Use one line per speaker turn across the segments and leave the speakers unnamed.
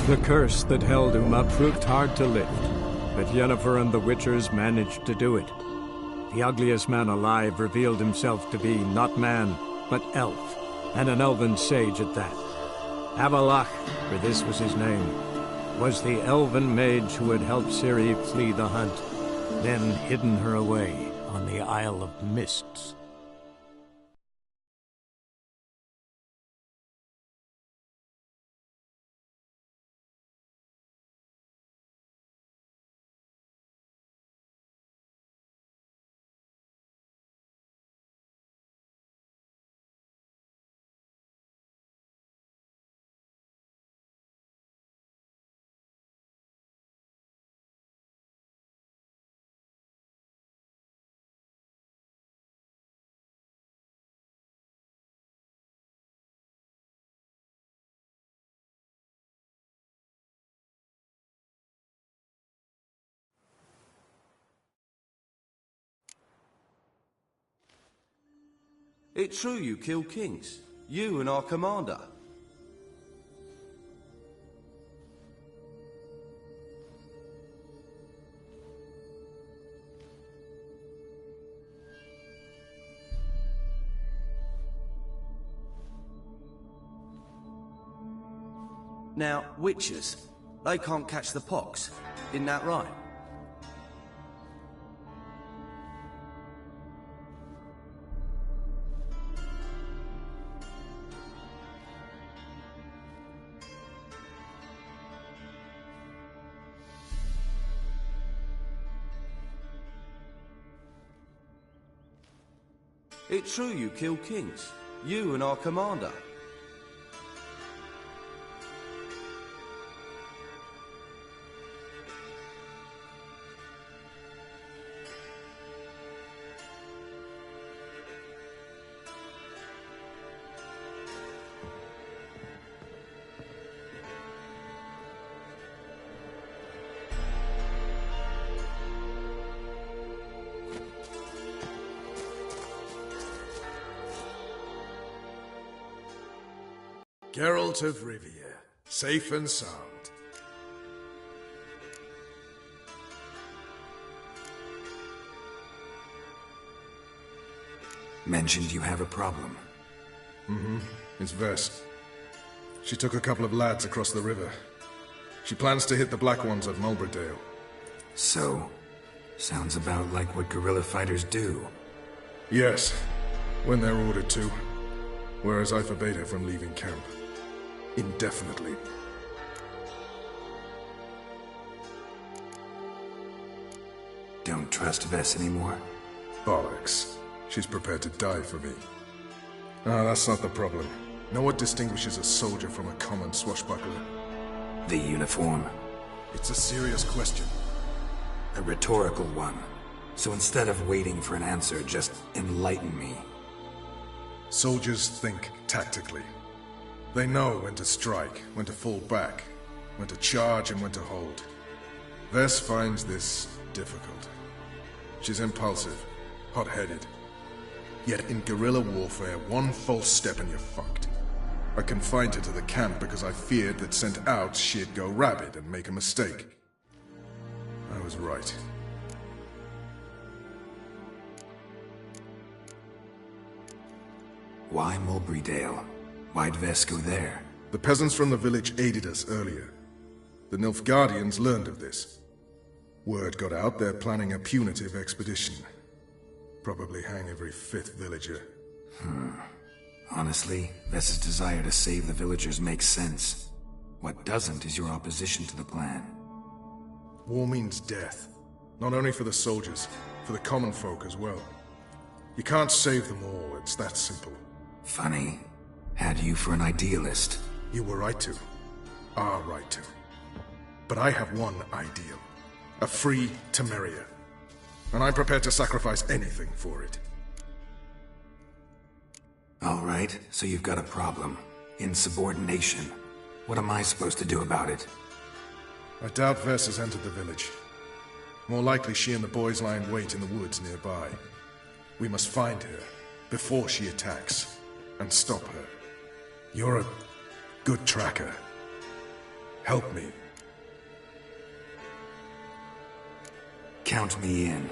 The curse that held Uma proved hard to lift, but Yennefer and the Witchers managed to do it. The ugliest man alive revealed himself to be not man, but elf, and an elven sage at that. Avalach, for this was his name, was the elven mage who had helped Ciri flee the hunt, then hidden her away on the Isle of Mists.
It's true you killed kings. You and our commander. Now, witches, they can't catch the pox. Isn't that right? It's true you killed kings. You and our commander.
Geralt of Rivia, safe and sound.
Mentioned you have a problem.
It's Vess. She took a couple of lads across the river. She plans to hit the Black Ones at Mulberdale.
So, sounds about like what guerrilla fighters do.
Yes, when they're ordered to. Whereas I forbade her from leaving camp. Indefinitely.
Don't trust Vess anymore?
Bollocks. She's prepared to die for me. Ah, that's not the problem. Know what distinguishes a soldier from a common swashbuckler?
The uniform.
It's a serious question.
A rhetorical one. So instead of waiting for an answer, just enlighten me.
Soldiers think tactically. They know when to strike, when to fall back, when to charge and when to hold. Vess finds this difficult. She's impulsive, hot-headed. Yet in guerrilla warfare, one false step and you're fucked. I confined her to the camp because I feared that sent out she'd go rabid and make a mistake. I was right.
Why Mulberrydale? Why'd Vess go there?
The peasants from the village aided us earlier. The Nilfgaardians learned of this. Word got out they're planning a punitive expedition. Probably hang every fifth villager.
Honestly, Vess's desire to save the villagers makes sense. What doesn't is your opposition to the plan.
War means death. Not only for the soldiers, for the common folk as well. You can't save them all, it's that simple.
Funny. Had you for an idealist.
You were right to. Are right to. But I have one ideal. A free Temeria. And I'm prepared to sacrifice anything for it.
Alright, so you've got a problem. Insubordination. What am I supposed to do about it?
I doubt Vess has entered the village. More likely she and the boys lie in wait in the woods nearby. We must find her, before she attacks, and stop her. You're a good tracker. Help me.
Count me in.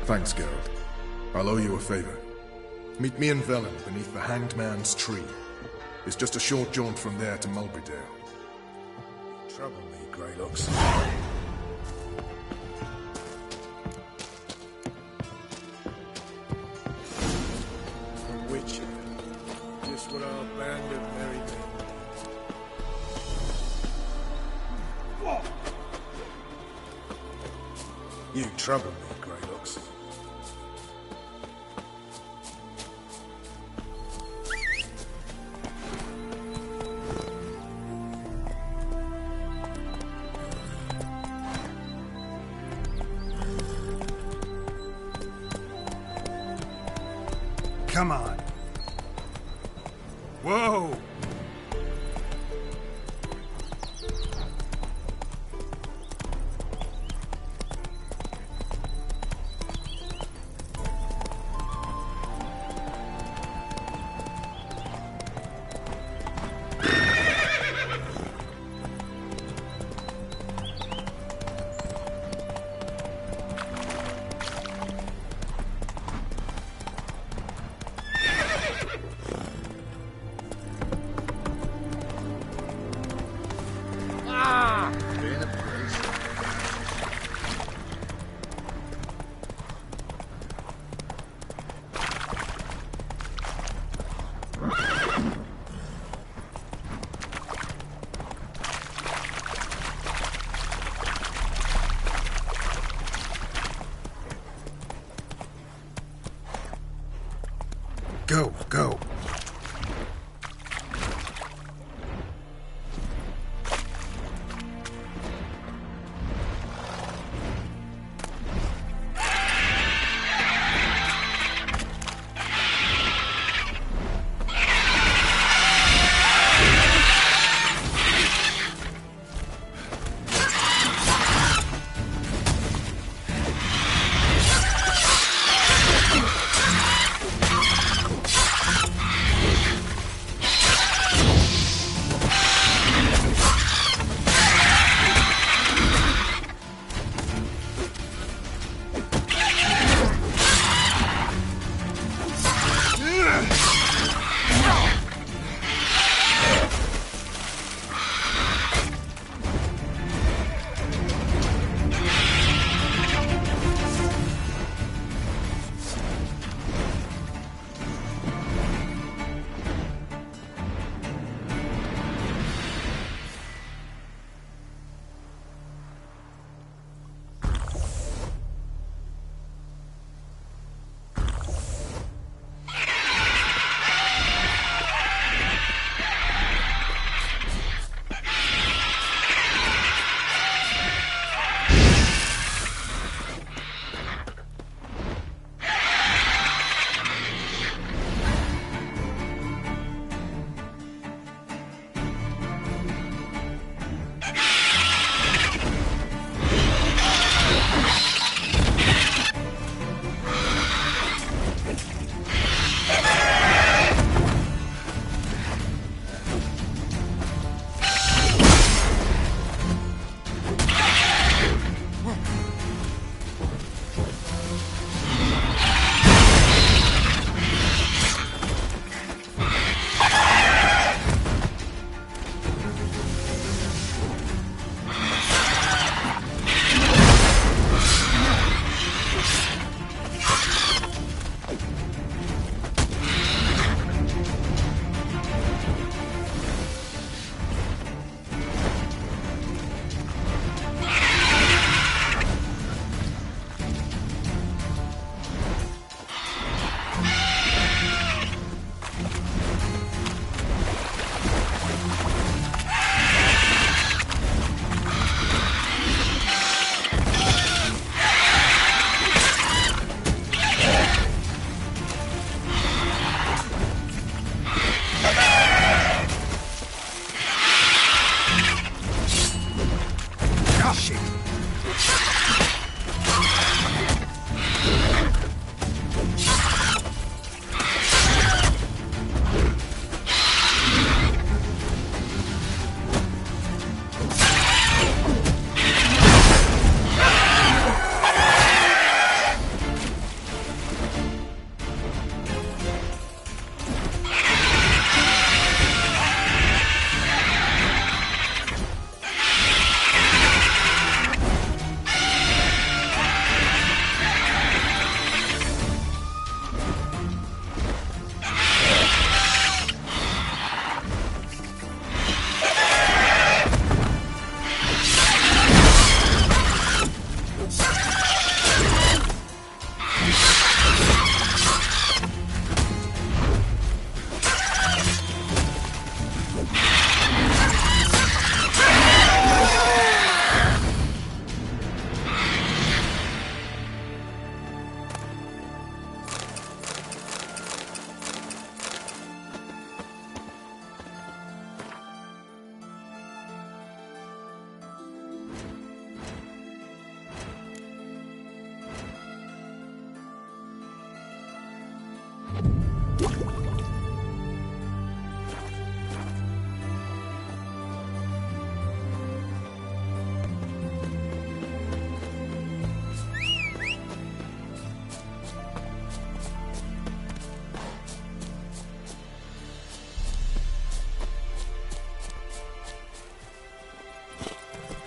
Thanks, Geralt. I'll owe you a favor. Meet me and Velen beneath the Hanged Man's tree. It's just a short jaunt from there to Mulberydale. Trouble me, Greylocks. The Witcher. Just what our band of merry men. What? You trouble me, Greylocks. Come on. Whoa! Go, go.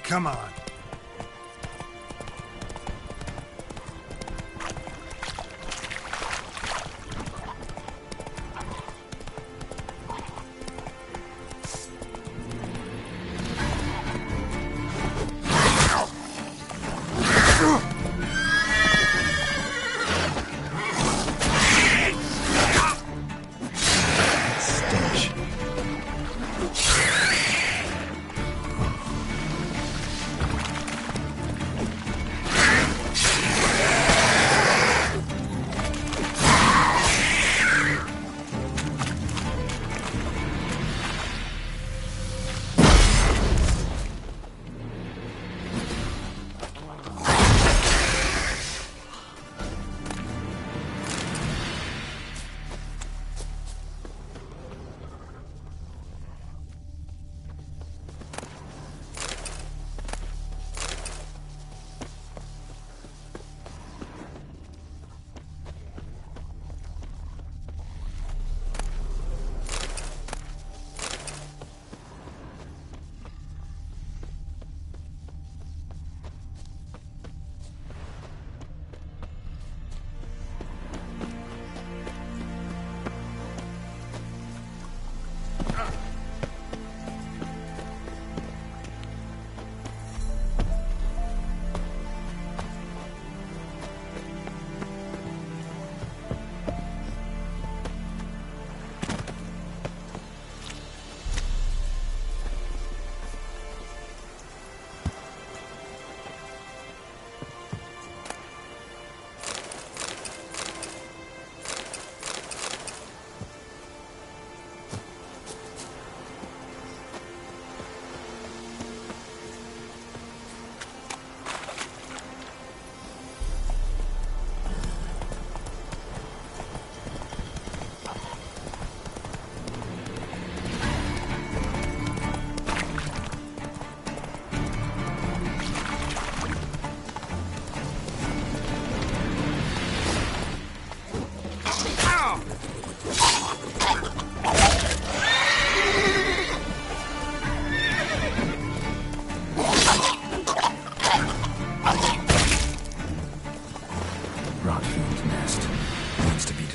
Come on.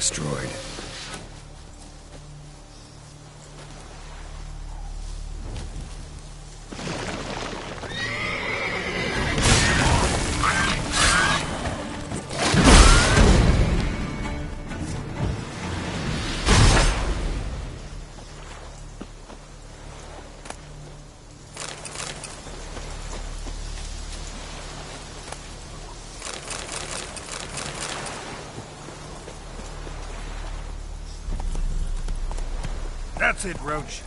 destroyed.
That's it, Roach.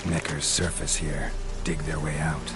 Neckers surface here, dig their way out.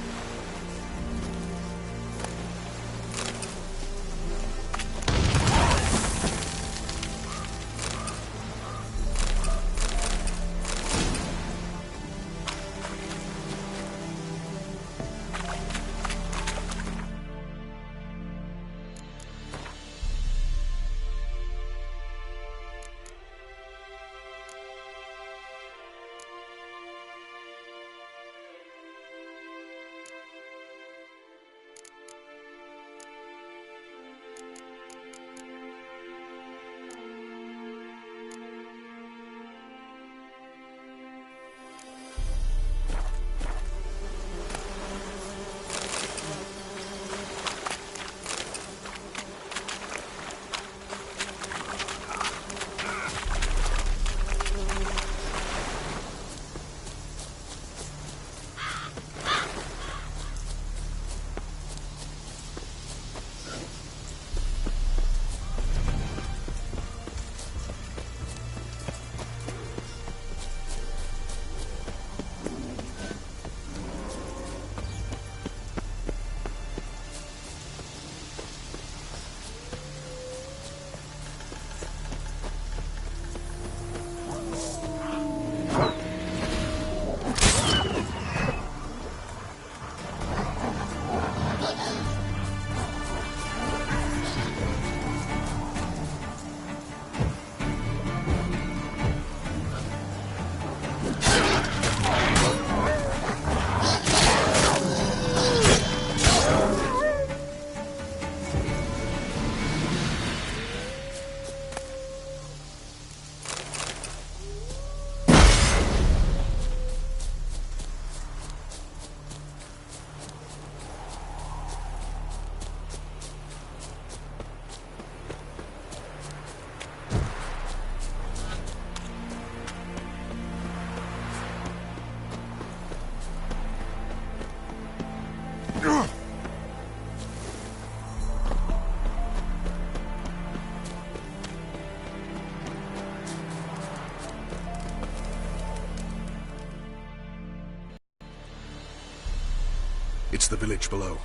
It's the village below.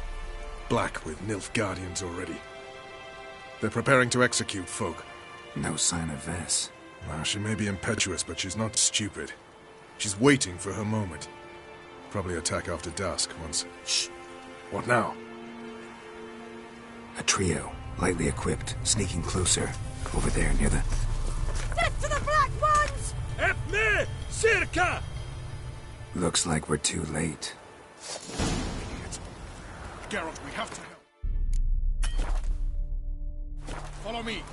Black with Nilfgaardians already. They're preparing to execute folk.
No sign of Vess.
Well, she may be impetuous, but she's not stupid. She's waiting for her moment. Probably attack after dusk once... Shh! What now?
A trio, lightly equipped, sneaking closer. Over there, near the...
Get to the Black Ones!
Help me! Circa!
Looks like we're too late.
Idiot. Geralt, we have to help. Follow me.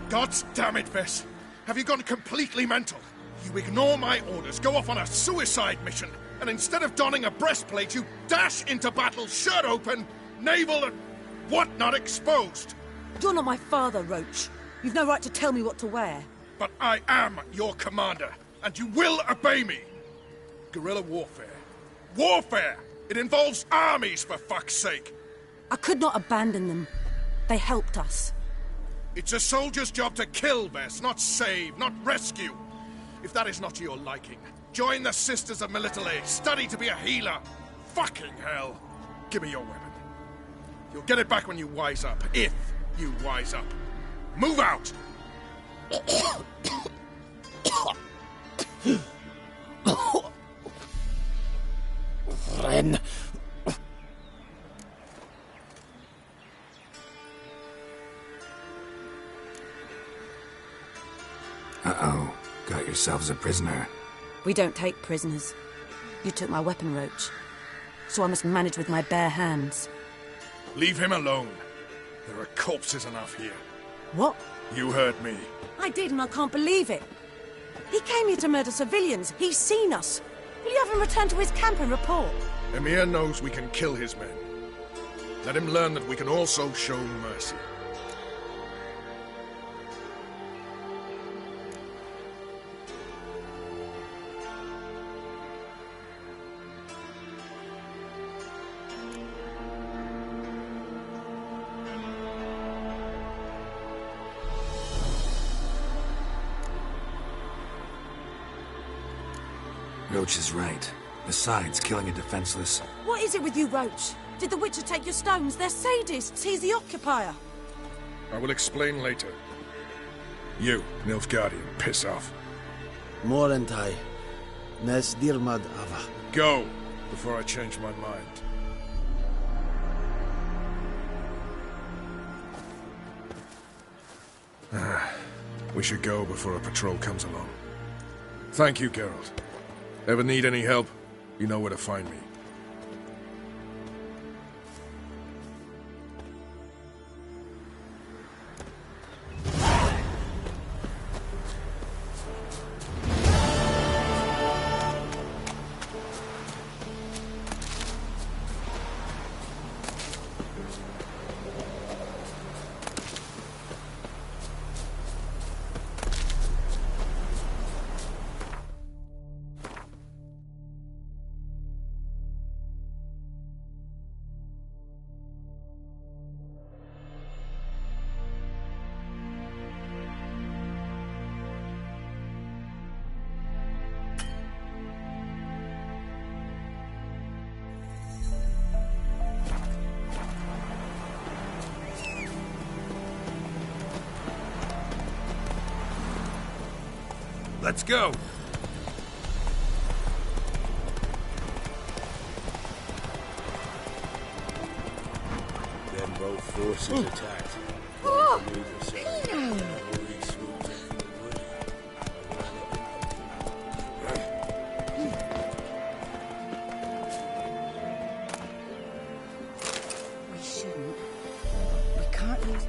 God damn it, Vess! Have you gone completely mental? You ignore my orders, go off on a suicide mission, and instead of donning a breastplate, you dash into battle, shirt open, navel and whatnot exposed.
You're not my father, Roach. You've no right to tell me what to wear.
But I am your commander, and you will obey me. Guerrilla warfare. Warfare! It involves armies, for fuck's sake!
I could not abandon them. They helped us.
It's a soldier's job to kill, Vess, not save, not rescue. If that is not to your liking, join the Sisters of Melitele, study to be a healer. Fucking hell. Give me your weapon. You'll get it back when you wise up, if you wise up. Move out!
Ren.
Uh-oh. Got yourselves a prisoner.
We don't take prisoners. You took my weapon, Roach. So I must manage with my bare hands.
Leave him alone. There are corpses enough here.
What?
You heard me.
I did, and I can't believe it. He came here to murder civilians. He's seen us. Will you have him return to his camp and report?
Emir knows we can kill his men. Let him learn that we can also show mercy.
Roach is right. Besides, killing a defenseless...
What is it with you, Roach? Did the Witcher take your stones? They're sadists. He's the occupier.
I will explain later. You, Nilfgaardian, piss off.
Morentai. Nes dirmad ava.
Go, before I change my mind. We should go before a patrol comes along. Thank you, Geralt. Ever need any help, you know where to find me.
Let's go!
Then both forces attacked.
Oh, we shouldn't. We can't lose.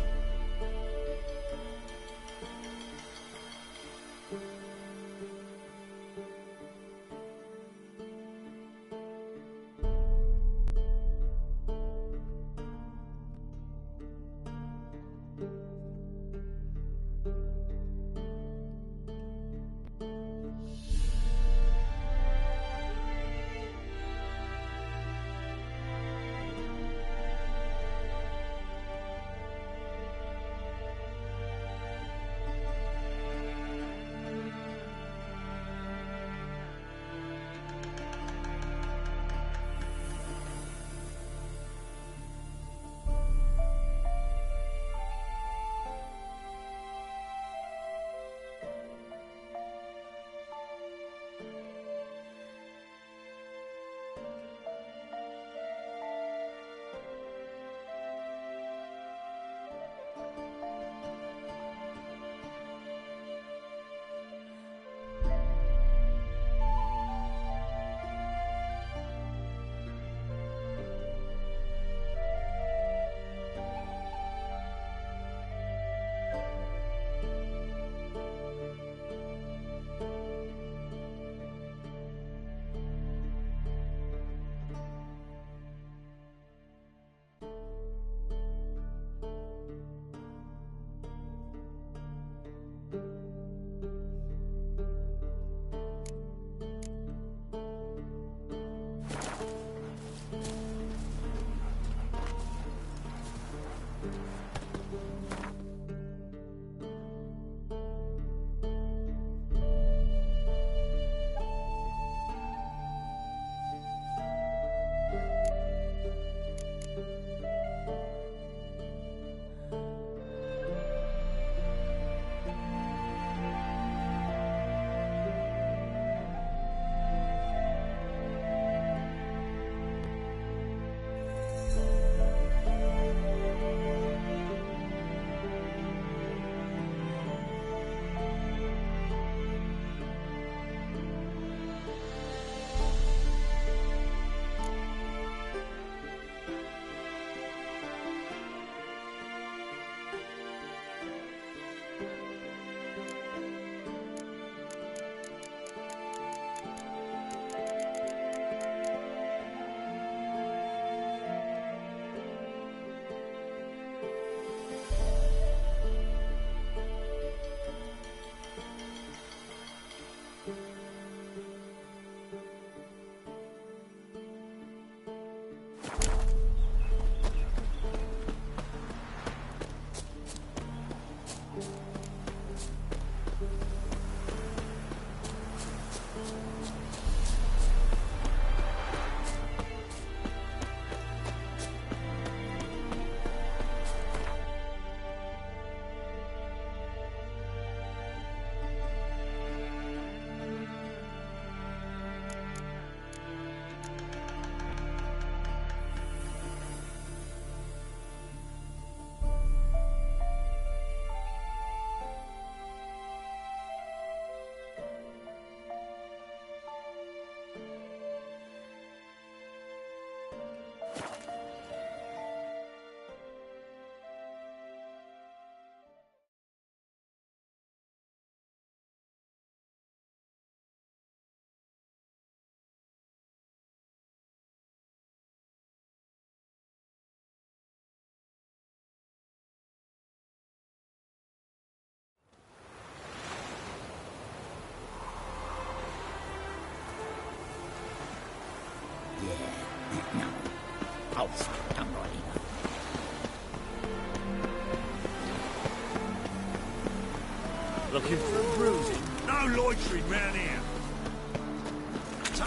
Looking for bruising? No loitering round here.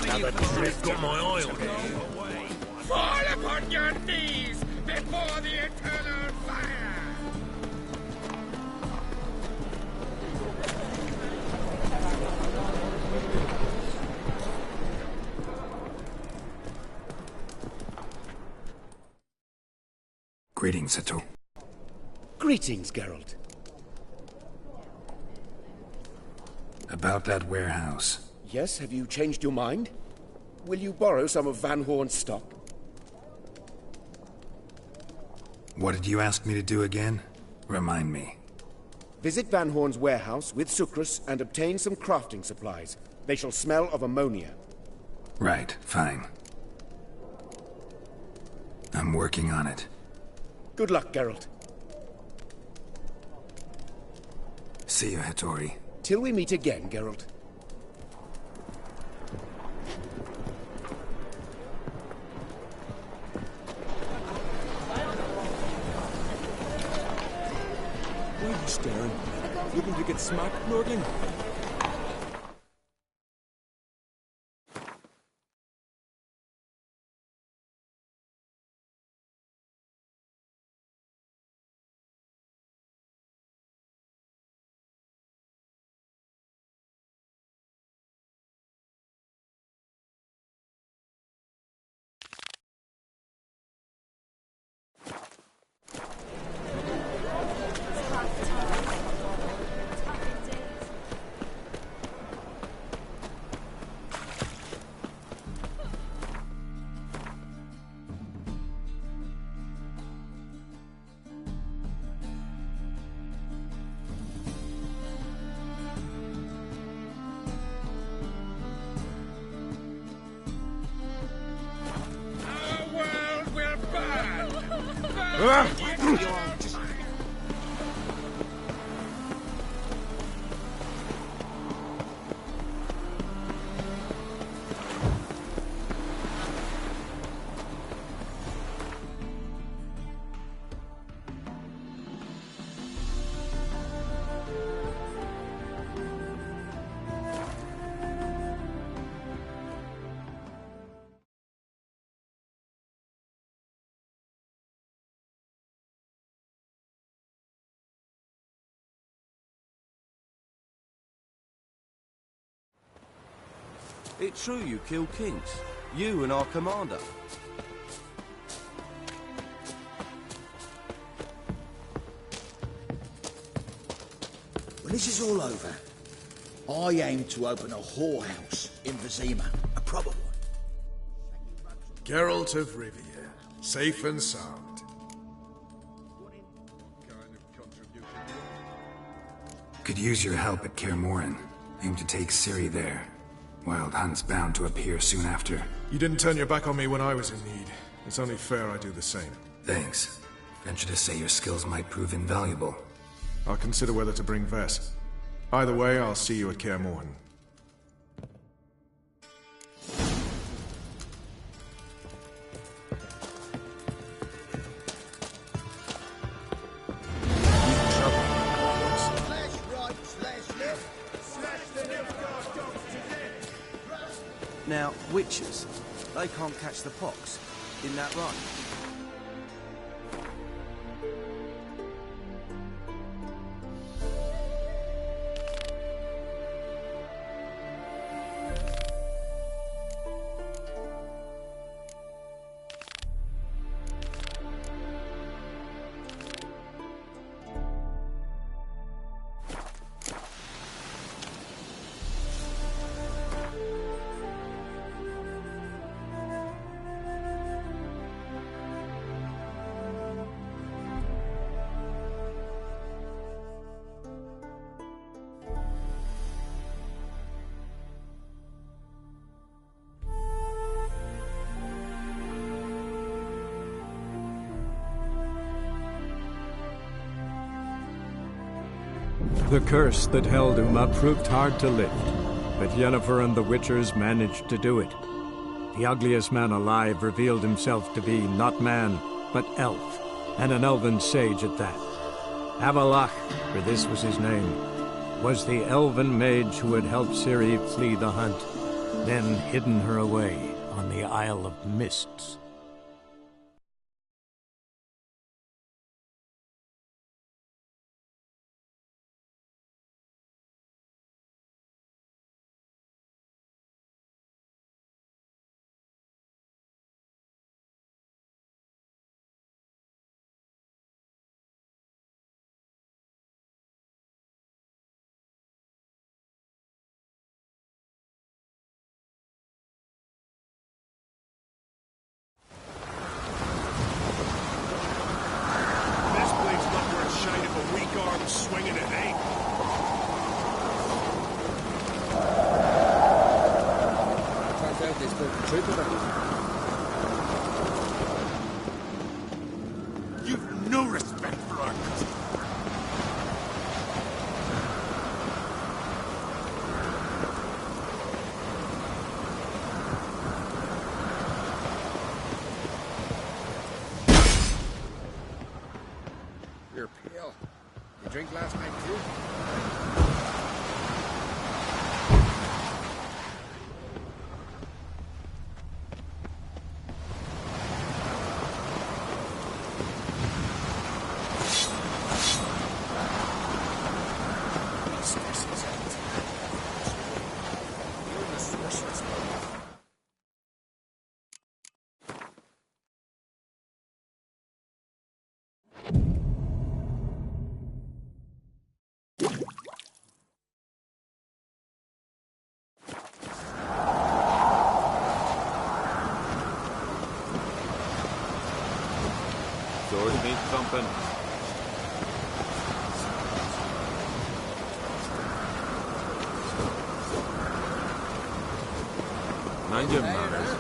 Another trick got my eye on you.
Fall upon your knees before the eternal fire!
Greetings, Hato.
Greetings, Geralt.
About that warehouse.
Yes, have you changed your mind? Will you borrow some of Van Horn's stock?
What did you ask me to do again? Remind me.
Visit Van Horn's warehouse with Sucrus and obtain some crafting supplies. They shall smell of ammonia.
Right, fine. I'm working on it.
Good luck, Geralt.
See you, Hattori.
Till we meet again, Geralt.
Why are you staring? Looking to get smacked, Nordling?
It's true you killed kings. You and our commander.
When this is all over, I aim to open a whorehouse in Vizima. A proper one.
Geralt of Rivia, safe and sound.
Could use your help at Kaer Morhen. Aim to take Ciri there. Wild Hunt's bound to appear soon after.
You didn't turn your back on me when I was in need. It's only fair I do the same.
Thanks. Venture to say your skills might prove invaluable.
I'll consider whether to bring Vess. Either way, I'll see you at Kaer Morhen.
Now, witches, they can't catch the pox. Isn't that right?
The curse that held Uma proved hard to lift, but Yennefer and the Witchers managed to do it. The ugliest man alive revealed himself to be not man, but elf, and an elven sage at that. Avalach, for this was his name, was the elven mage who had helped Ciri flee the hunt, then hidden her away on the Isle of Mists.
weak arms swinging it, eh?
Turns out they spoke the truth about it.
You've no respect for our custom.
You're pale. You drink last night too?
Sword meat thumping. Mind your manners.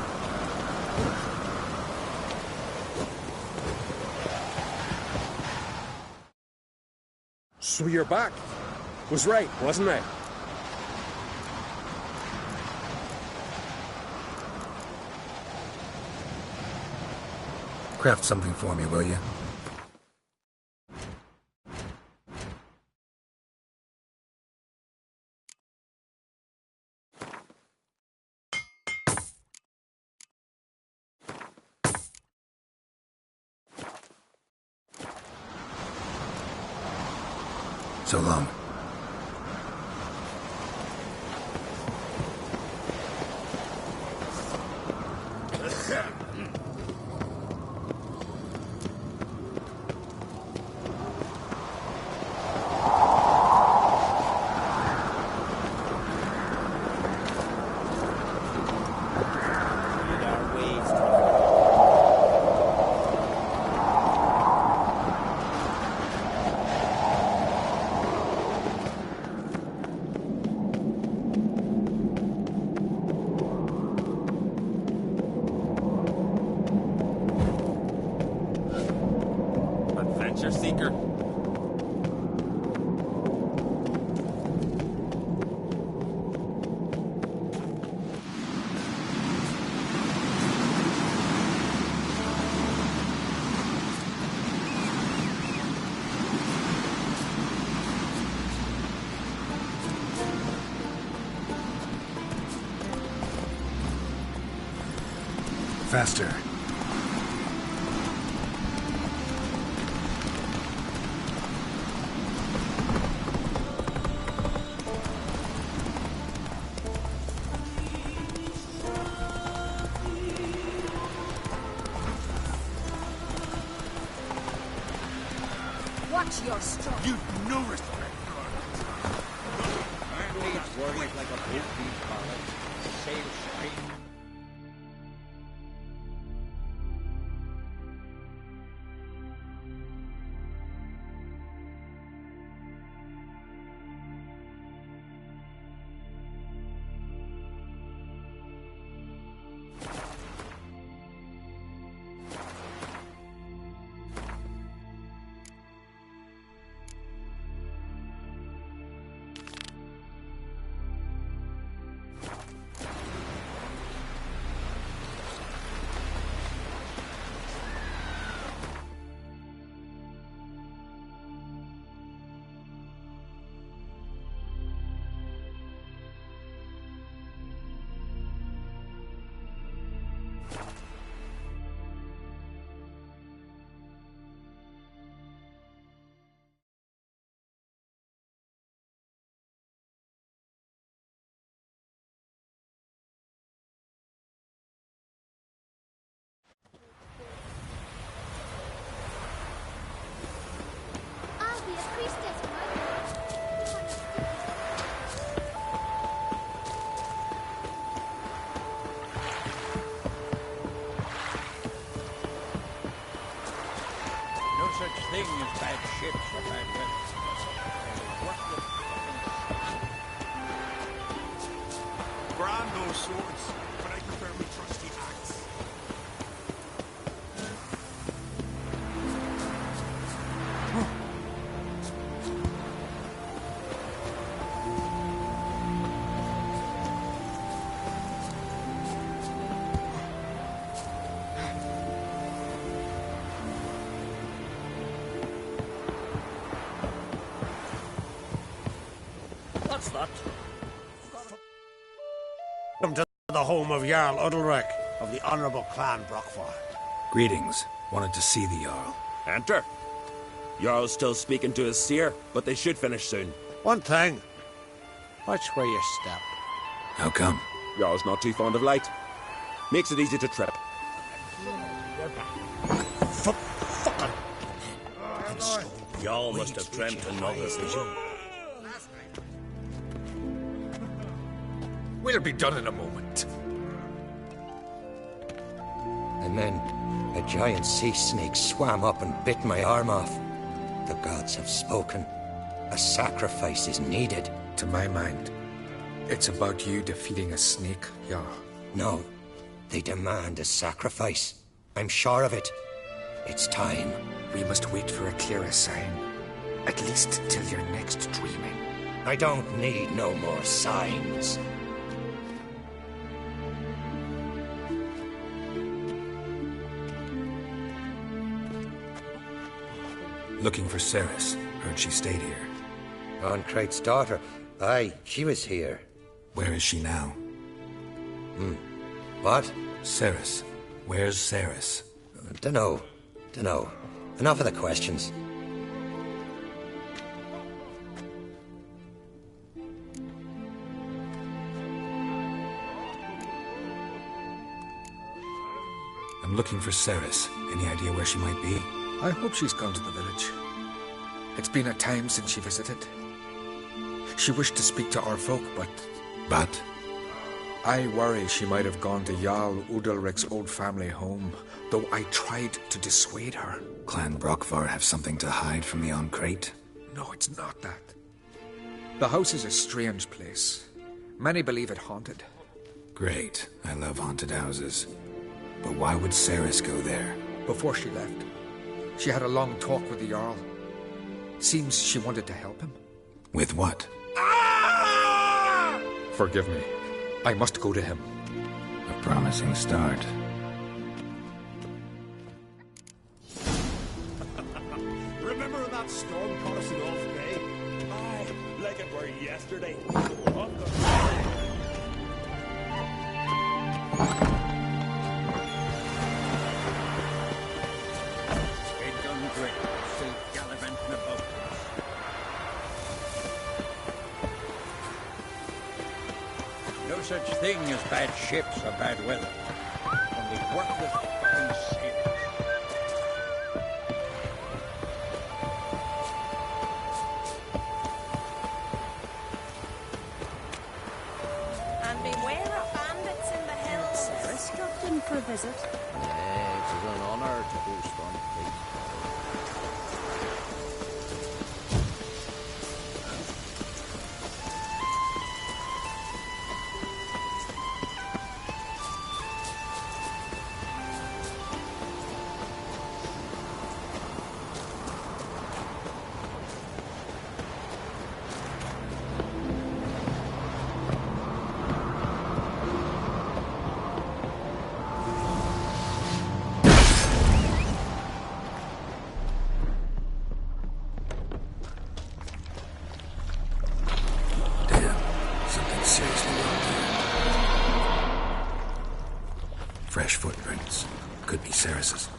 So you're back. Was right, wasn't I?
Craft something for me, will you? So long.
Adventure seeker.
Faster.
Watch your stride.
You've no respect for our custom.
He's worried like a boat being pilot. Sail straight.
swords, but I prefer my trusty axe.
What's that? Welcome to the home of Jarl Udalric of the Honourable Clan Brockfar.
Greetings. Wanted to see the Jarl.
Enter. Jarl's still speaking to his seer, but they should finish soon.
One thing. Watch where you step.
How come?
Jarl's not too fond of light. Makes it easy to trip.
Fucking.
Jarl must have dreamt another vision.
We'll be done in a moment.
And then a giant sea snake swam up and bit my arm off. The gods have spoken. A sacrifice is needed.
To my mind, it's about you defeating a snake, Jarl.
No, they demand a sacrifice. I'm sure of it. It's time.
We must wait for a clearer sign. At least till your next dreaming.
I don't need no more signs.
Looking for Ceres. Heard she stayed here.
Oncrate's daughter. Aye, she was here.
Where is she now?
What?
Ceres. Where's Ceres?
Dunno. Enough of the questions.
I'm looking for Ceres. Any idea where she might be?
I hope she's gone to the village. It's been a time since she visited. She wished to speak to our folk,
But?
I worry she might have gone to Jarl Udalric's old family home, though I tried to dissuade her.
Clan Brockfar have something to hide from the Oncrate?
No, it's not that. The house is a strange place. Many believe it haunted.
Great. I love haunted houses. But why would Ceres go there?
Before she left, she had a long talk with the Jarl. Seems she wanted to help him.
With what?
Forgive me. I must go to him.
A promising start.
Remember that storm caught us in Old Bay? Aye, like it were yesterday.
No such thing as bad ships or bad weather. Only worthless fucking sailors.
And beware of bandits in the hills. Ceres dropped in for a visit.
Yeah, it was an honor to host one, please.
Fresh footprints. Could be Ceres's.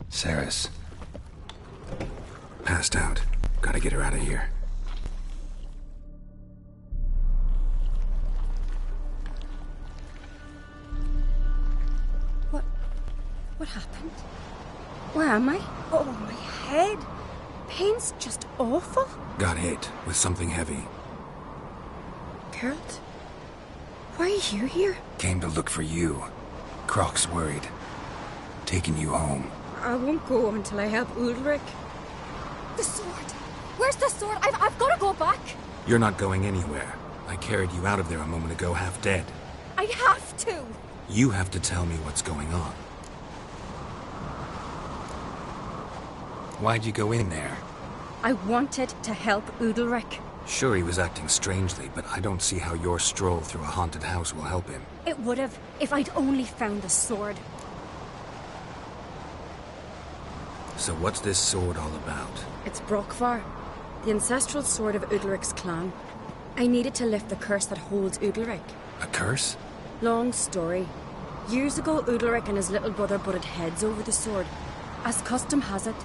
Ceres. Passed out. Gotta get her out of here.
What happened? Where am I? Oh, my head.
pain's just awful.
Got hit with something heavy.
Geralt? Why are you here?
Came to look for you. Croc's worried. Taking you home.
I won't go until I help Ulrich. The sword! Where's the sword? I've got to go back!
You're not going anywhere. I carried you out of there a moment ago, half dead.
I have to!
You have to tell me what's going on. Why'd you go in there?
I wanted to help Ulrich.
Sure, he was acting strangely, but I don't see how your stroll through a haunted house will help him.
It would have, if I'd only found the sword.
So what's this sword all about?
It's Brokvar, the ancestral sword of Udalric's clan. I needed to lift the curse that holds Udalric.
A curse?
Long story. Years ago, Udalric and his little brother butted heads over the sword. As custom has it,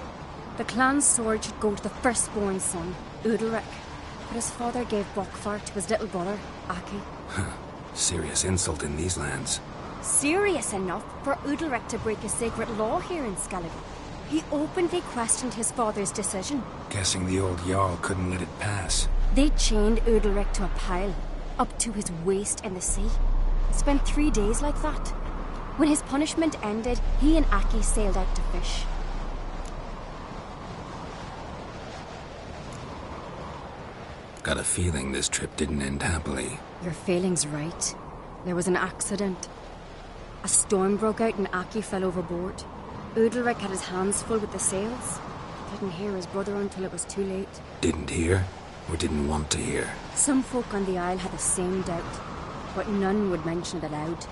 the clan's sword should go to the firstborn son, Udalric. But his father gave Brokvar to his little brother, Aki.
Serious insult in these lands.
Serious enough for Udalric to break a sacred law here in Skellige. He openly questioned his father's decision.
Guessing the old Jarl couldn't let it pass.
They chained Udalric to a pile, up to his waist in the sea. Spent 3 days like that. When his punishment ended, he and Aki sailed out to fish.
Got a feeling this trip didn't end happily.
Your feeling's right. There was an accident. A storm broke out and Aki fell overboard. Udalric had his hands full with the sails. Didn't hear his brother until it was too late.
Didn't hear? Or didn't want to hear?
Some folk on the Isle had the same doubt, but none would mention it aloud.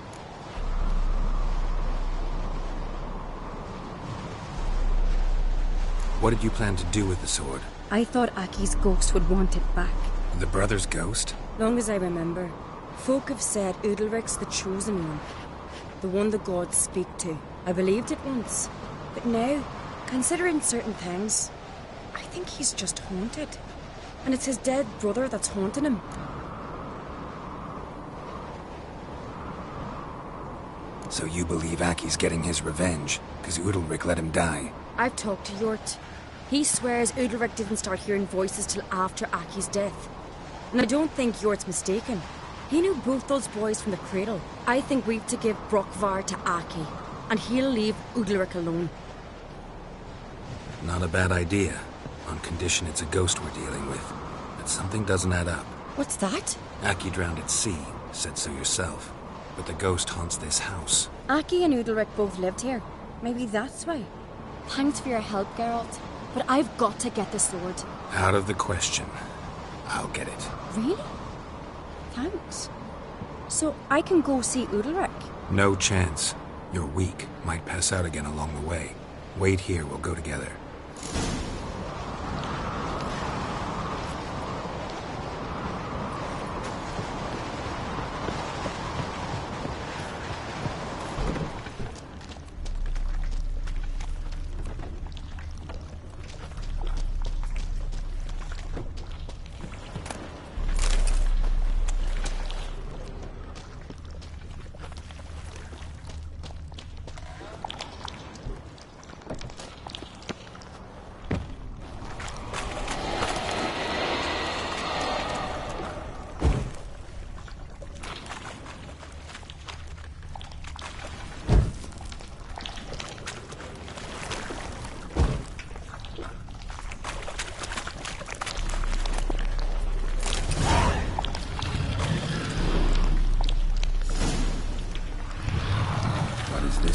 What did you plan to do with the sword?
I thought Aki's ghost would want it back.
The brother's ghost?
Long as I remember, folk have said Udalric's the chosen one. The one the gods speak to. I believed it once. But now, considering certain things, I think he's just haunted. And it's his dead brother that's haunting him.
So you believe Aki's getting his revenge, because Udalric let him die?
I've talked to Yort. He swears Udalric didn't start hearing voices till after Aki's death. And I don't think Yort's mistaken. He knew both those boys from the cradle. I think we've to give Brokvar to Aki, and he'll leave Udalric alone.
Not a bad idea, on condition it's a ghost we're dealing with. But something doesn't add up.
What's that?
Aki drowned at sea, said so yourself. But the ghost haunts this house.
Aki and Udalric both lived here. Maybe that's why. Thanks for your help, Geralt. But I've got to get the sword.
Out of the question. I'll get it.
Really? Thanks. So I can go see Udalric?
No chance. You're weak. Might pass out again along the way. Wait here, we'll go together.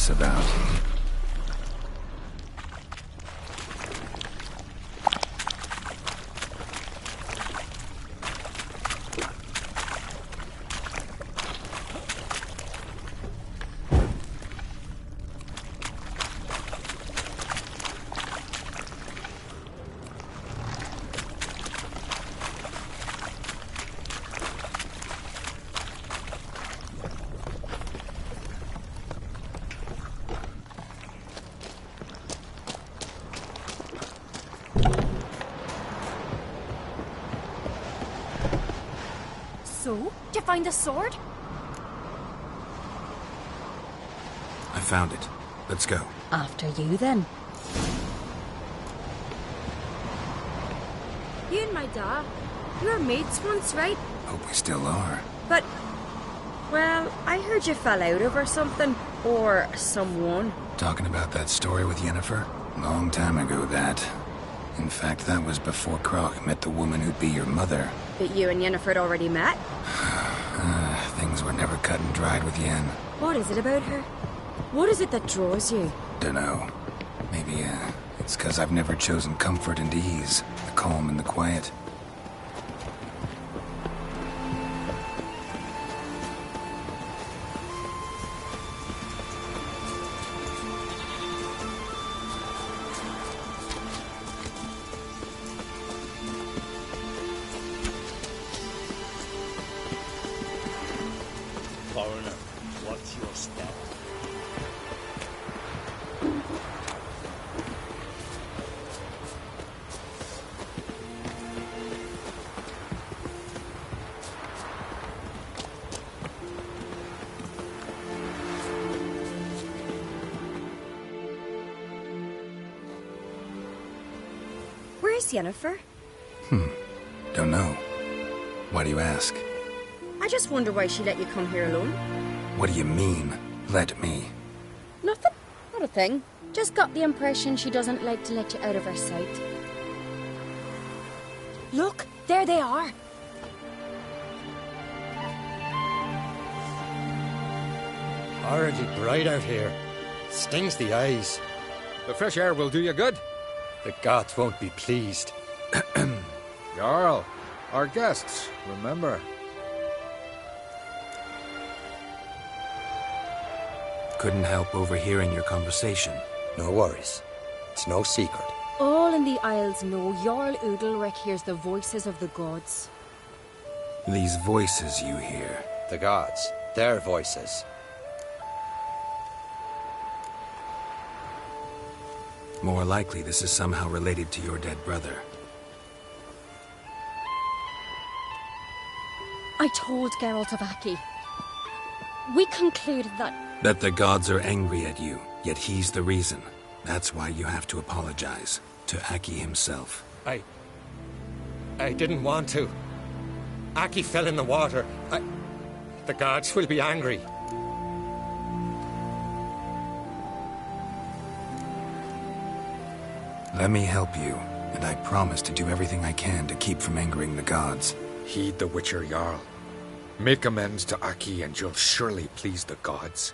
About.
So, did you find the sword?
I found it. Let's go.
After you, then. You and my dad, you were mates once, right?
Hope we still are.
But, well, I heard you fell out over something. Or someone.
Talking about that story with Yennefer? Long time ago, that. In fact, that was before Croc met the woman who'd be your mother.
But you and Yennefer had already met?
Things were never cut and dried with Yen.
What is it about her? What is it that draws you?
Dunno. Maybe, it's 'cause I've never chosen comfort and ease. The calm and the quiet.
Foreigner, what's your step?
Where's Yennefer?
Don't know. Why do you ask?
I just wonder why she let you come here alone.
What do you mean, let me?
Nothing. Not a thing. Just got the impression she doesn't like to let you out of her sight. Look, there they are.
Horribly bright out here. Stings the eyes.
The fresh air will do you good.
The gods won't be pleased.
Jarl, our guests, remember.
Couldn't help overhearing your conversation.
No worries. It's no secret.
All in the Isles know Jarl Udalric hears the voices of the gods.
These voices you hear.
The gods. Their voices.
More likely this is somehow related to your dead brother.
I told Geralt of Aki. We concluded
that the gods are angry at you, yet he's the reason. That's why you have to apologize to Aki himself.
I didn't want to. Aki fell in the water. The gods will be angry.
Let me help you, and I promise to do everything I can to keep from angering the gods.
Heed the Witcher, Jarl. Make amends to Aki and you'll surely please the gods.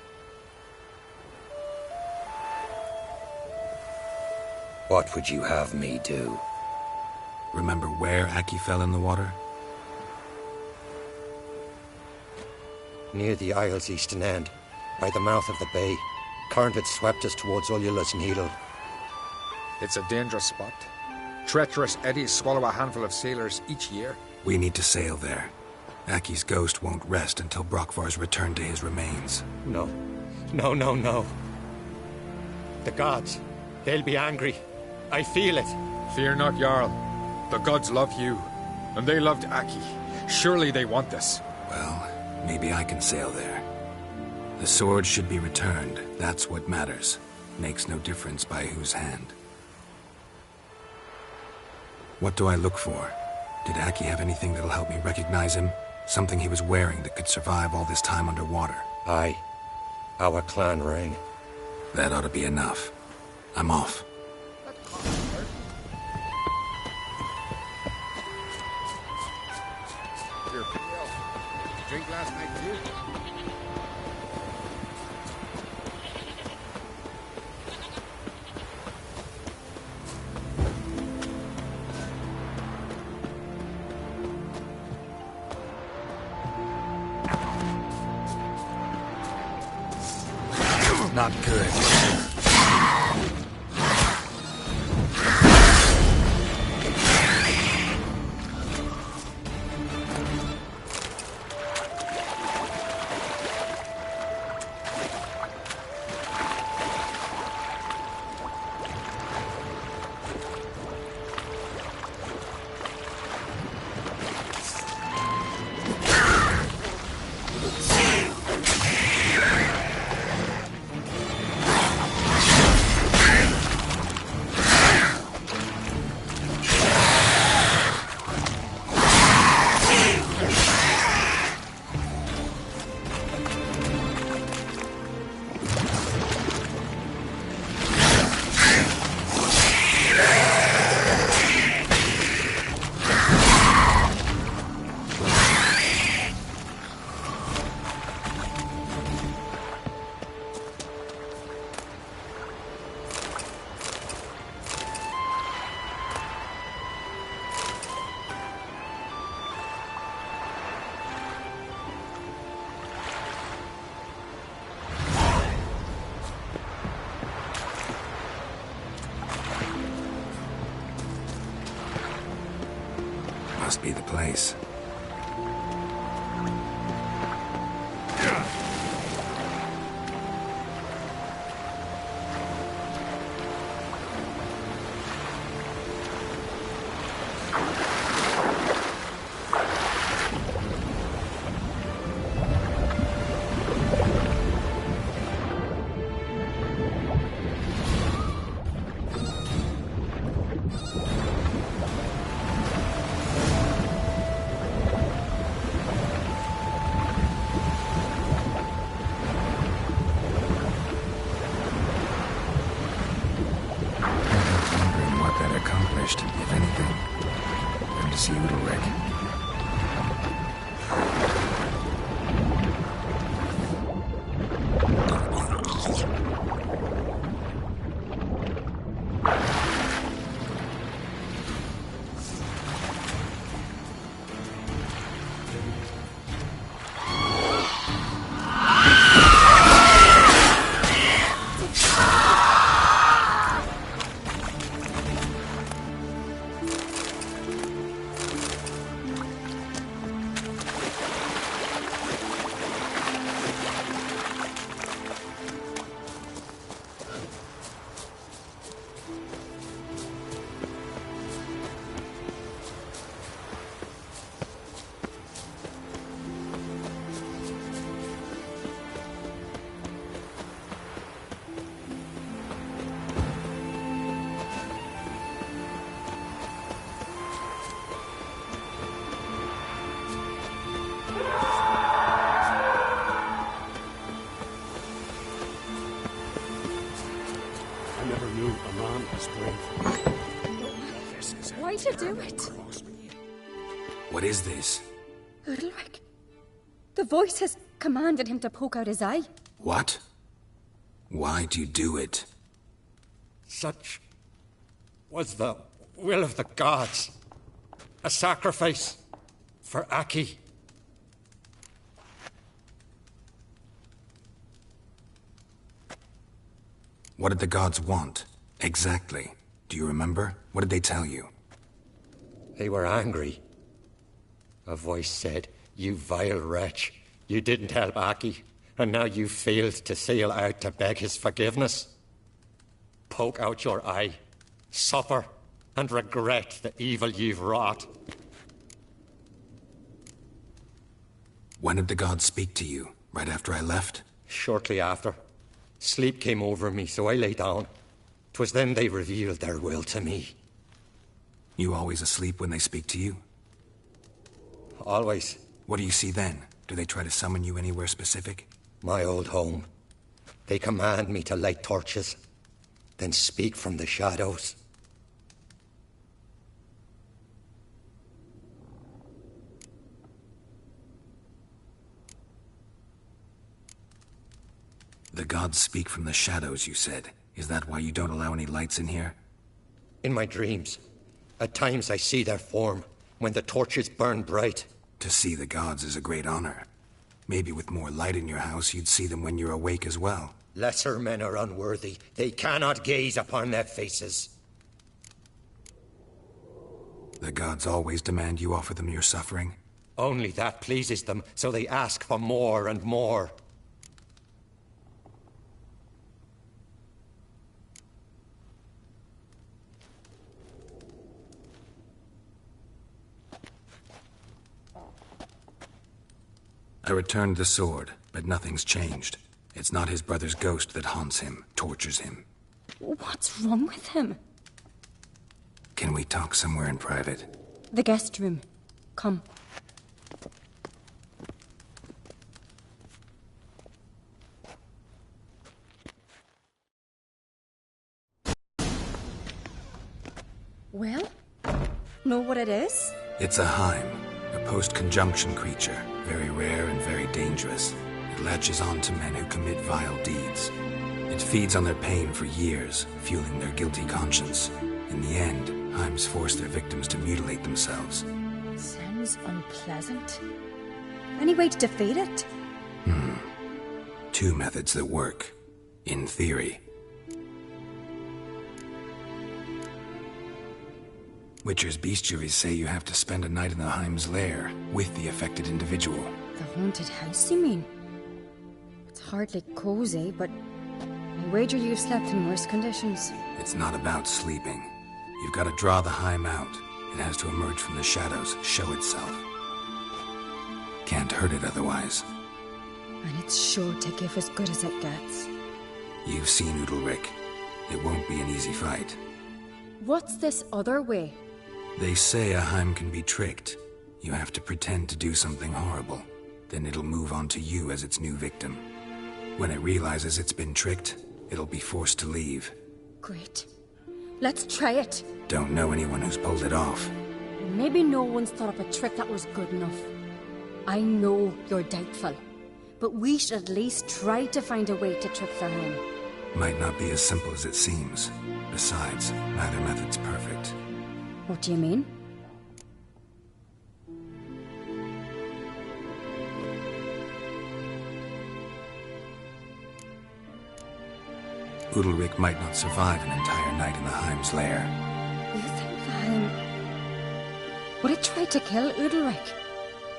What would you have me do?
Remember where Aki fell in the water?
Near the Isle's eastern end, by the mouth of the bay. Current had swept us towards Ullula's Needle.
It's a dangerous spot. Treacherous eddies swallow a handful of sailors each year.
We need to sail there. Aki's ghost won't rest until Brokvar's returned to his remains.
No. No, no, no. The gods. They'll be angry. I feel it.
Fear not, Jarl. The gods love you, and they loved Aki. Surely they want this.
Well, maybe I can sail there. The sword should be returned. That's what matters. Makes no difference by whose hand. What do I look for? Did Aki have anything that'll help me recognize him? Something he was wearing that could survive all this time underwater?
Aye. Our clan ring.
That ought to be enough. I'm off.
Drink last night too?
Not good. must be the place. If anything, and to see Udalric.
Why'd you do it?
What is this?
Udalric. The voice has commanded him to poke out his eye.
What? Why'd you do it?
Such was the will of the gods. A sacrifice for Aki.
What did the gods want? Exactly. Do you remember? What did they tell you?
They were angry. A voice said, "You vile wretch, you didn't help Aki, and now you failed to sail out to beg his forgiveness. Poke out your eye, suffer, and regret the evil you've wrought."
When did the gods speak to you? Right after I left?
Shortly after. Sleep came over me, so I lay down. 'Twas then they revealed their will to me.
You always asleep when they speak to you?
Always.
What do you see then? Do they try to summon you anywhere specific?
My old home. They command me to light torches, then speak from the shadows.
The gods speak from the shadows, you said. Is that why you don't allow any lights in here?
In my dreams. At times I see their form, when the torches burn bright.
To see the gods is a great honor. Maybe with more light in your house, you'd see them when you're awake as well.
Lesser men are unworthy. They cannot gaze upon their faces.
The gods always demand you offer them your suffering?
Only that pleases them, so they ask for more and more.
I returned the sword, but nothing's changed. It's not his brother's ghost that haunts him, tortures him.
What's wrong with him?
Can we talk somewhere in private?
The guest room. Come. Well? Know what it is?
It's a Heim, a post-conjunction creature. Very rare and very dangerous. It latches on to men who commit vile deeds. It feeds on their pain for years, fueling their guilty conscience. In the end, Heims force their victims to mutilate themselves.
Sounds unpleasant. Any way to defeat it?
Two methods that work. In theory. Witcher's bestiaries say you have to spend a night in the Heim's lair with the affected individual.
The haunted house, you mean? It's hardly cozy, but I wager you've slept in worse conditions.
It's not about sleeping. You've got to draw the Heim out. It has to emerge from the shadows, show itself. Can't hurt it otherwise.
And it's sure to give as good as it gets.
You've seen Udalric. It won't be an easy fight.
What's this other way?
They say a Heim can be tricked. You have to pretend to do something horrible. Then it'll move on to you as its new victim. When it realizes it's been tricked, it'll be forced to leave.
Great. Let's try it.
Don't know anyone who's pulled it off.
Maybe no one's thought up a trick that was good enough. I know you're doubtful, but we should at least try to find a way to trick the Heim.
Might not be as simple as it seems. Besides, neither method's perfect.
What do you mean?
Udalric might not survive an entire night in the Heim's lair.
You think the Heim... Would it try to kill Udalric?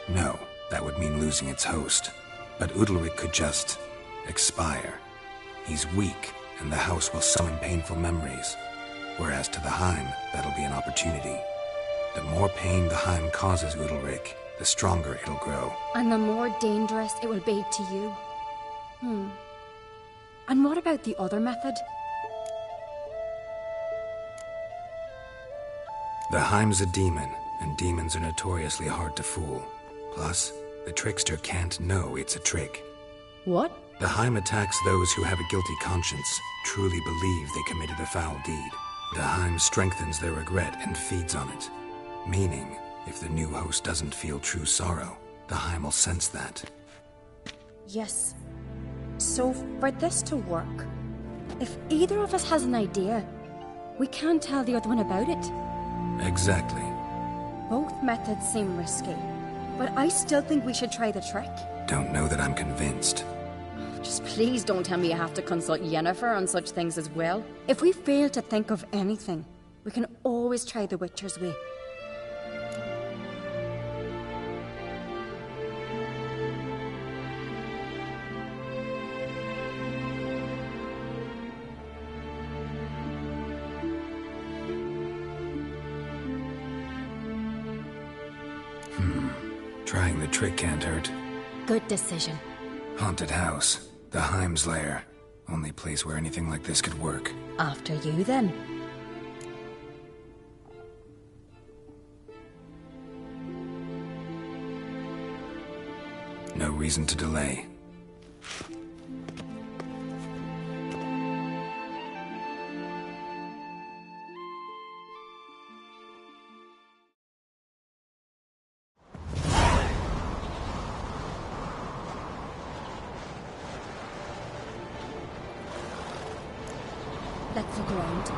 No, that would mean losing its host. But Udalric could just... expire. He's weak, and the house will summon painful memories. Whereas to the Heim, that'll be an opportunity. The more pain the Heim causes Udalric, the stronger it'll grow.
And the more dangerous it will be to you. And what about the other method?
The Heim's a demon, and demons are notoriously hard to fool. Plus, the trickster can't know it's a trick.
What?
The Heim attacks those who have a guilty conscience, truly believe they committed a foul deed. The Heim strengthens their regret and feeds on it. Meaning, if the new host doesn't feel true sorrow, the Heim will sense that.
Yes. So, for this to work, if either of us has an idea, we can't tell the other one about it.
Exactly.
Both methods seem risky, but I still think we should try the trick.
Don't know that I'm convinced.
Just please don't tell me you have to consult Yennefer on such things as well. If we fail to think of anything, we can always try the Witcher's way.
Trying the trick can't hurt.
Good decision.
Haunted house. The Heim's lair. Only place where anything like this could work.
After you, then.
No reason to delay.
Let's look around.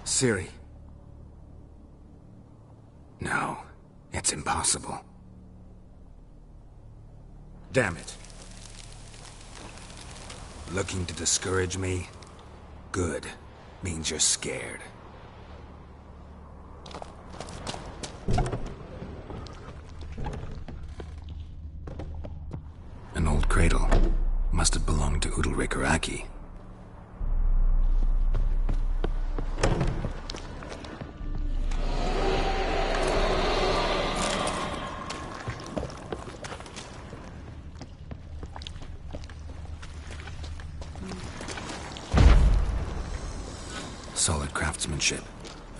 Ciri. No, it's impossible. Damn it. Looking to discourage me? Good. Means you're scared. An old cradle. Must have belonged to Udalric or Aki. Solid craftsmanship.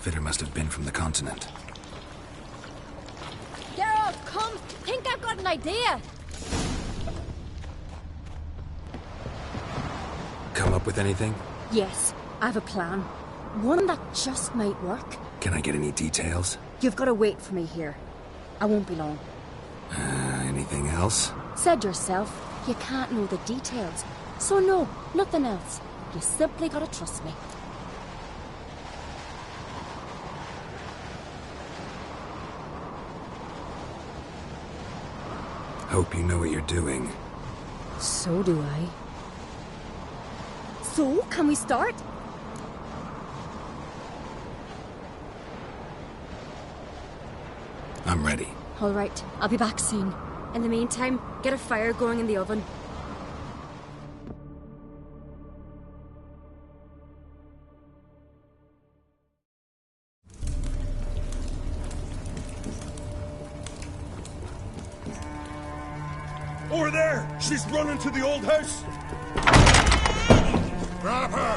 Fitter must have been from the continent.
come! Think I've got an idea!
Come up with anything?
Yes, I have a plan. One that just might work.
Can I get any details?
You've got to wait for me here. I won't be long.
Anything else?
Said yourself, you can't know the details. So no, nothing else. You simply gotta trust me.
Hope you know what you're doing.
So do I. So, can we start?
I'm ready.
All right, I'll be back soon. In the meantime, get a fire going in the oven.
Over there! She's running to the old house! Grab her!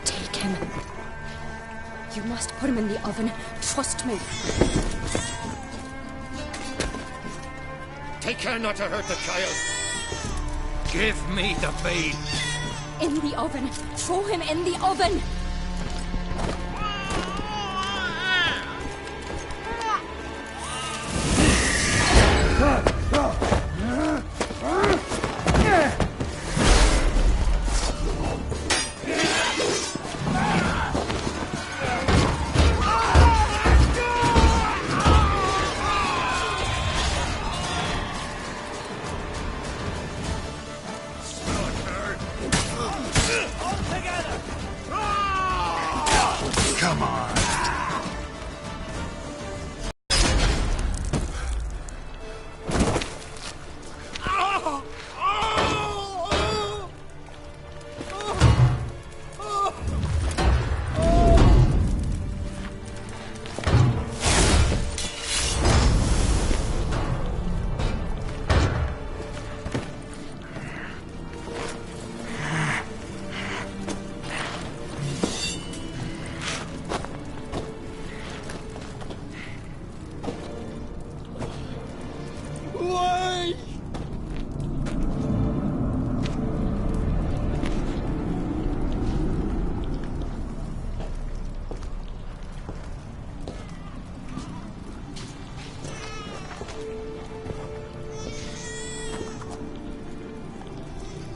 Take him. You must put him in the oven. Trust me.
Take care not to hurt the child. Give me the babe.
In the oven. Throw him in the oven.
Come on.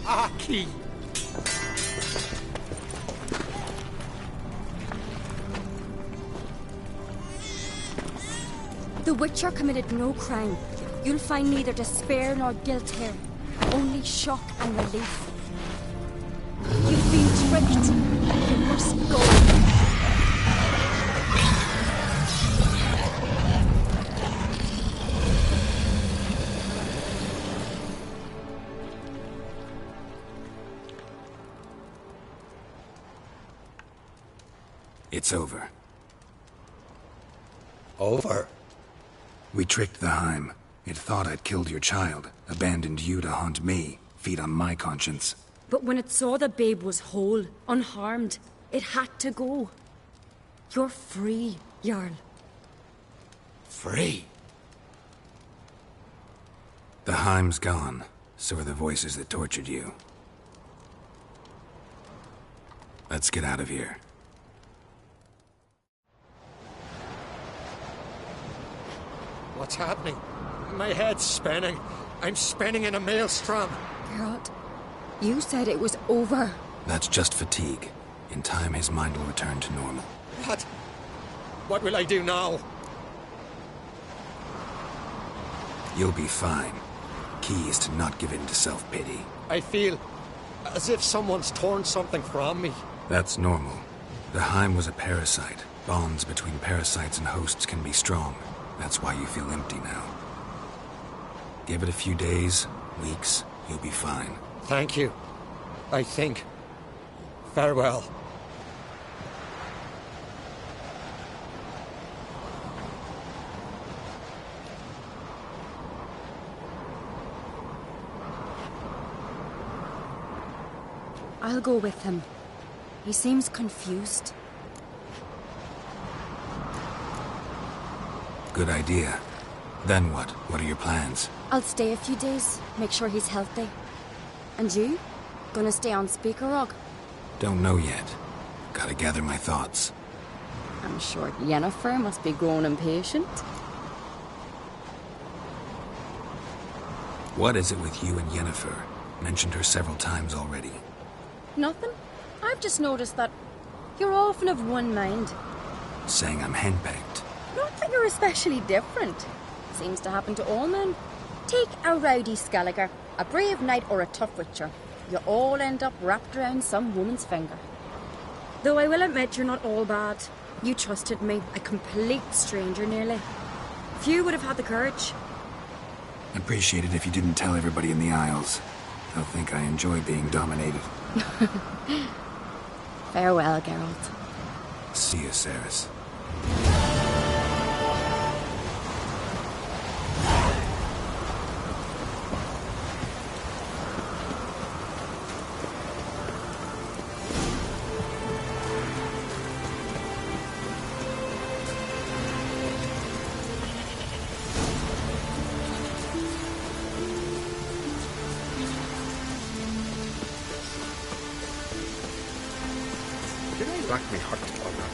Aki!
The Witcher committed no crime. You'll find neither despair nor guilt here. Only shock and relief. You've been tricked. You must go.
It's over.
Over?
We tricked the Heim. It thought I'd killed your child, abandoned you to haunt me, feed on my conscience.
But when it saw the babe was whole, unharmed, it had to go. You're free, Jarl.
Free?
The Heim's gone, so are the voices that tortured you. Let's get out of here.
What's happening? My head's spinning. I'm spinning in a maelstrom.
Geralt, you said it was over.
That's just fatigue. In time, his mind will return to normal.
What? What will I do now?
You'll be fine. Key is to not give in to self-pity.
I feel as if someone's torn something from me.
That's normal. The Heim was a parasite. Bonds between parasites and hosts can be strong. That's why you feel empty now. Give it a few days, weeks, you'll be fine.
Thank you. I think. Farewell.
I'll go with him. He seems confused.
Good idea. Then what? What are your plans?
I'll stay a few days, make sure he's healthy. And you? Gonna stay on Speaker Rock?
Don't know yet. Gotta gather my thoughts.
I'm sure Yennefer must be growing impatient.
What is it with you and Yennefer? Mentioned her several times already.
Nothing. I've just noticed that you're often of one mind.
Saying I'm henpecked.
Not that you're especially different. Seems to happen to all men. Take a rowdy Skelliger, a brave knight or a tough witcher. You all end up wrapped around some woman's finger. Though I will admit you're not all bad. You trusted me, a complete stranger nearly. Few would have had the courage.
I'd appreciate it if you didn't tell everybody in the Isles. They'll think I enjoy being dominated.
Farewell, Geralt.
See you, Ceres.
Black me hot on that.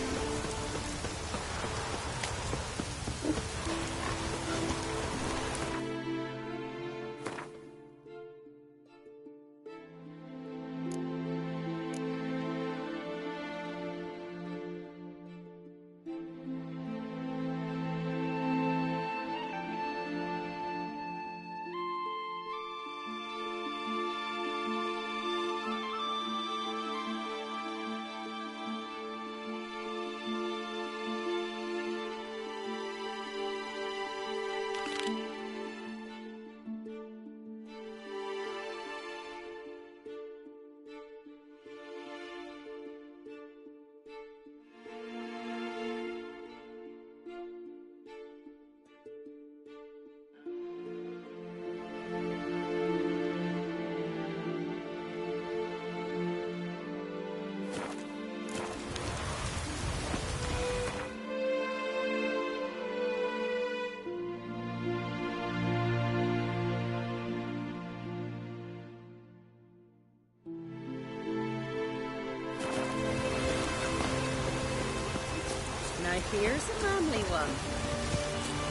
Now here's a manly one.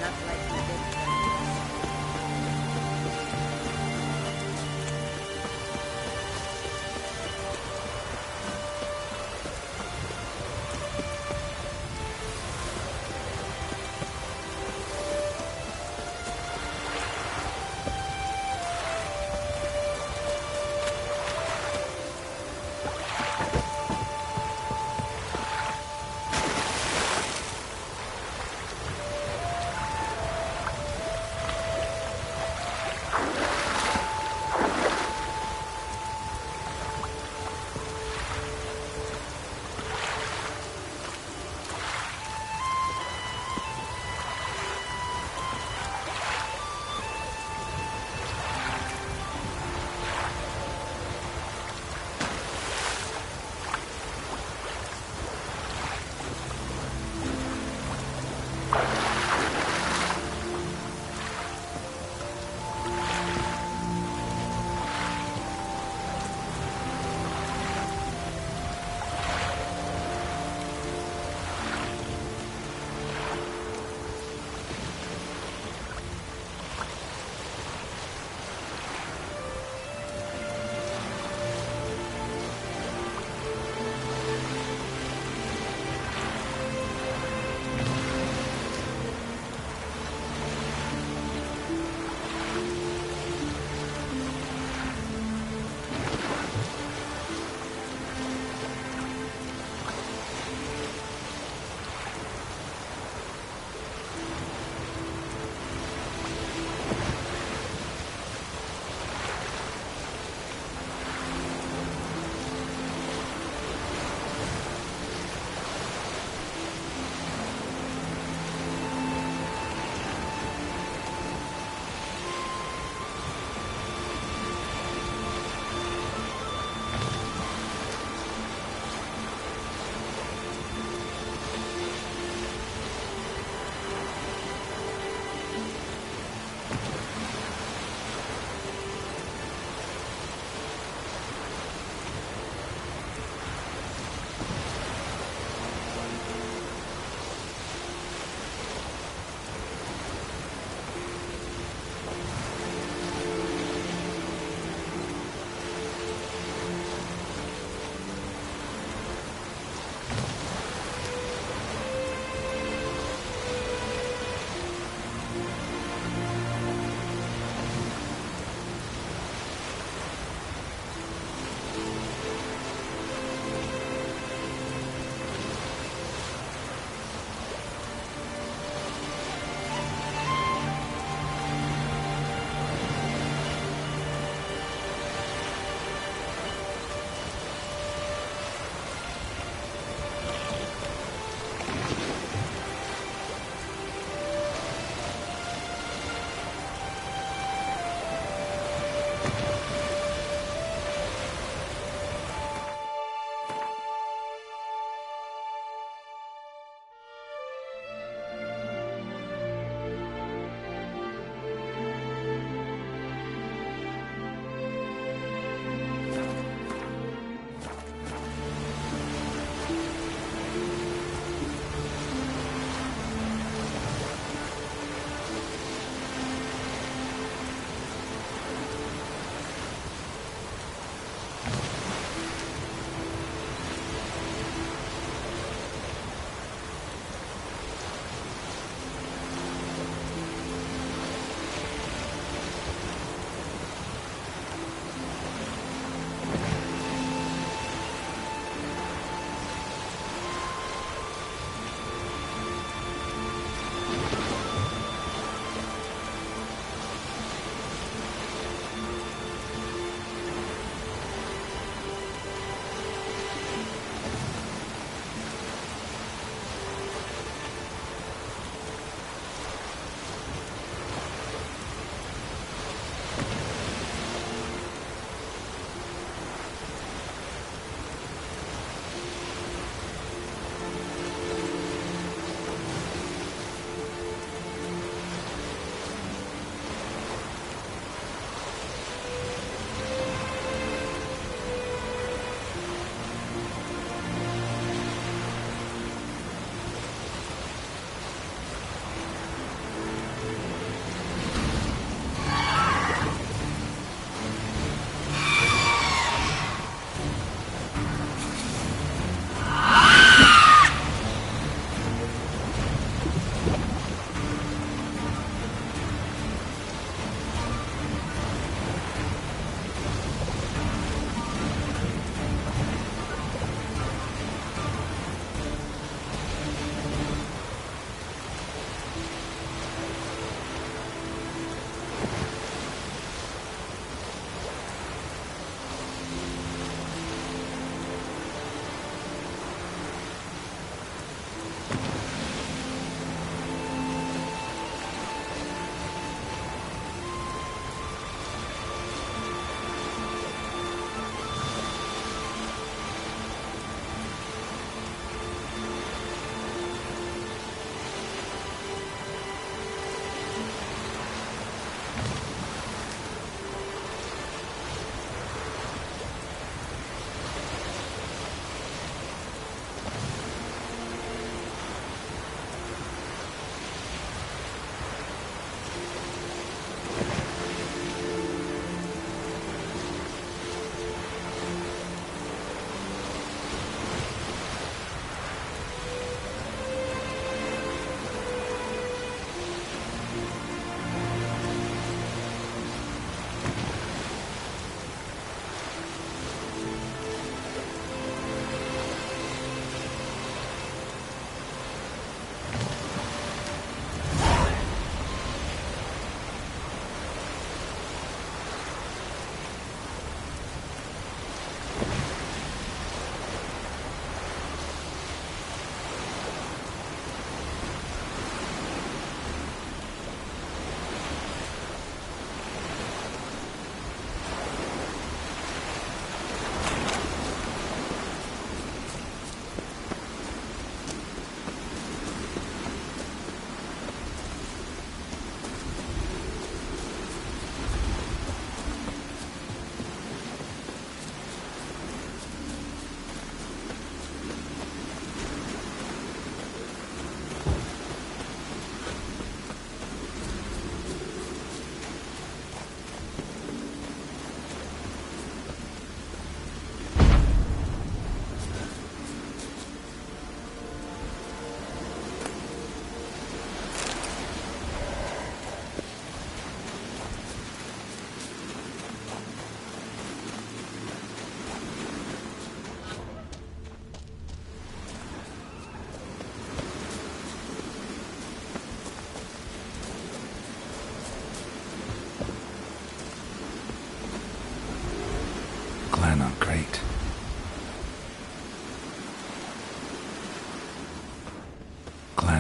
Not like my good friend.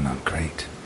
cannot grate.